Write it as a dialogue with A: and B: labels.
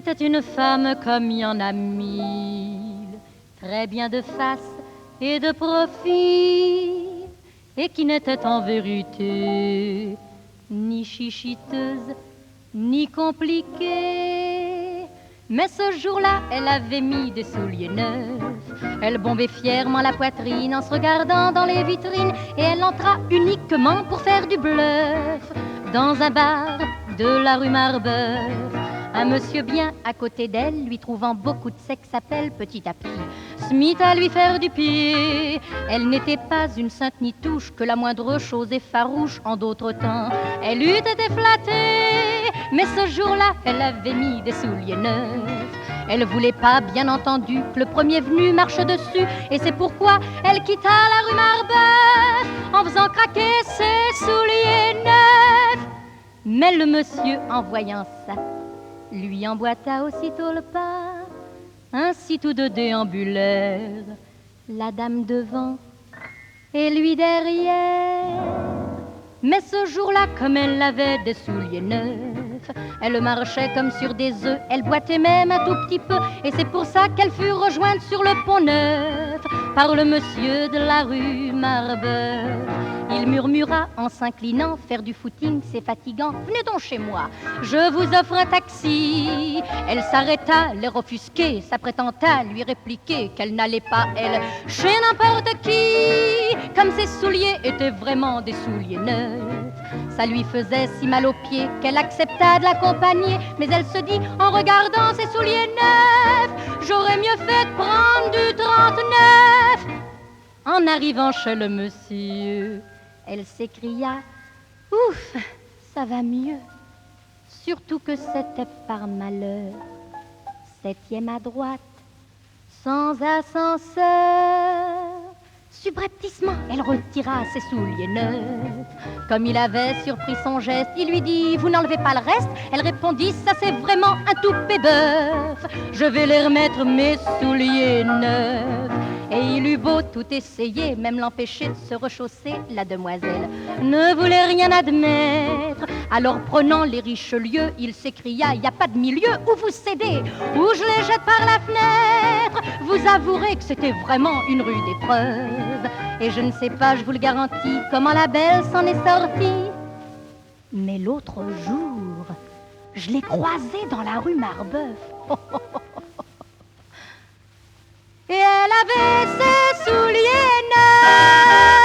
A: C'était une femme comme il y en a mille, très bien de face et de profil, et qui n'était en vérité ni chichiteuse, ni compliquée. Mais ce jour-là, elle avait mis des souliers neufs. Elle bombait fièrement la poitrine en se regardant dans les vitrines, et elle entra uniquement pour faire du bluff dans un bar de la rue Marbeuf. Un monsieur bien à côté d'elle, lui trouvant beaucoup de sexe, s'appelle petit à petit se mit à lui faire du pied. Elle n'était pas une sainte ni touche, que la moindre chose est farouche en d'autres temps. Elle eût été flattée, mais ce jour-là, elle avait mis des souliers neufs. Elle voulait pas, bien entendu, que le premier venu marche dessus, et c'est pourquoi elle quitta la rue Marbeuf en faisant craquer ses souliers neufs. Mais le monsieur, en voyant ça, lui emboîta aussitôt le pas. Ainsi tous deux déambulèrent, la dame devant et lui derrière. Mais ce jour-là, comme elle avait des souliers neufs, elle marchait comme sur des œufs, elle boitait même un tout petit peu, et c'est pour ça qu'elle fut rejointe sur le pont Neuf par le monsieur de la rue Marbeuf. Il murmura en s'inclinant, faire du footing c'est fatigant, venez donc chez moi, je vous offre un taxi. Elle s'arrêta, l'air offusqué, s'apprêtant à lui répliquer qu'elle n'allait pas, elle, chez n'importe qui, comme ses souliers étaient vraiment des souliers neufs. Ça lui faisait si mal aux pieds qu'elle accepta de l'accompagner, mais elle se dit en regardant ses souliers neufs, j'aurais mieux fait de prendre du 39. En arrivant chez le monsieur, elle s'écria « Ouf, ça va mieux !» Surtout que c'était par malheur, 7e à droite, sans ascenseur. Subrepticement, elle retira ses souliers neufs. Comme il avait surpris son geste, il lui dit « Vous n'enlevez pas le reste ?» Elle répondit « Ça c'est vraiment un toupet bœuf. Je vais les remettre mes souliers neufs. » Et il eut beau tout essayer, même l'empêcher de se rechausser, la demoiselle ne voulait rien admettre. Alors prenant les Richelieu, il s'écria « Y a pas de milieu, ou vous cédez, ou je les jette par la fenêtre. » Vous avouerez que c'était vraiment une rude épreuve, et je ne sais pas, je vous le garantis, comment la belle s'en est sortie. Mais l'autre jour, je l'ai croisée dans la rue Marbeuf. Et elle avait ses souliers neufs.